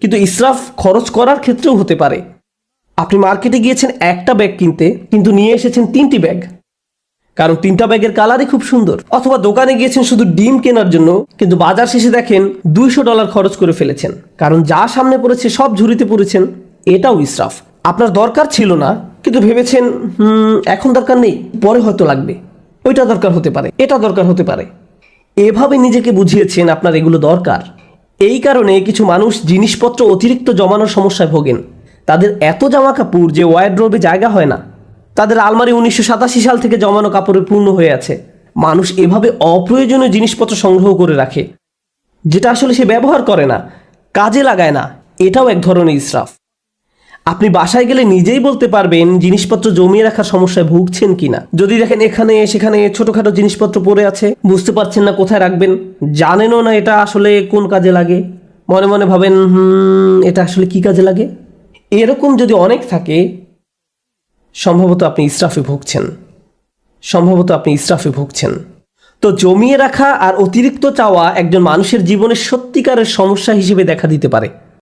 কিন্তু ইসরাফ খরচ করার ক্ষেত্রেও হতে পারে। আপনি মার্কেটে গিয়েছেন একটা ব্যাগ কিনতে, কিন্তু নিয়ে এসেছেন 3টি ব্যাগ, কারণ 3টা ব্যাগের কালারই খুব সুন্দর। অথবা দোকানে গিয়েছেন শুধু ডিম কেনার জন্য, কিন্তু বাজার শেষে দেখেন $200 খরচ করে ফেলেছেন, কারণ যা সামনে পড়েছে সব ঝুড়িতে পড়েছেন। এটাও ইসরাফ। আপনার দরকার ছিল না, কিন্তু ভেবেছেন এখন দরকার নেই, পরে হয়তো লাগবে। ওইটা দরকার হতে পারে, এটা দরকার হতে পারে। এভাবে নিজেকে বুঝিয়েছেন আপনার এগুলো দরকার। এই কারণে কিছু মানুষ জিনিসপত্র অতিরিক্ত জমানোর সমস্যায় ভোগেন। তাদের এত জামা কাপড় যে ওয়ারড্রোবে জায়গা হয় না। তাদের আলমারি 1987 সাল থেকে জমানো কাপড়ে পূর্ণ হয়ে আছে। মানুষ এভাবে অপ্রয়োজনীয় জিনিসপত্র সংগ্রহ করে রাখে, যেটা আসলে সে ব্যবহার করে না, কাজে লাগায় না। এটাও এক ধরনের ইসরাফ। আপনি বাসায় গেলে নিজেই বলতে পারবেন জিনিসপত্র জমিয়ে রাখার সমস্যায় ভুগছেন কিনা। যদি দেখেন এখানে সেখানে ছোটখাটো জিনিসপত্র পড়ে আছে, বুঝতে পারছেন না কোথায় রাখবেন, জানেনও না এটা আসলে কোন কাজে লাগে, মনে মনে ভাবেন এটা আসলে কি কাজে লাগে, এরকম যদি অনেক থাকে, সম্ভবত আপনি ইসরাফে ভুগছেন। তো জমিয়ে রাখা আর অতিরিক্ত চাওয়া একজন মানুষের জীবনে সত্যিকারের সমস্যা হিসেবে দেখা দিতে পারে।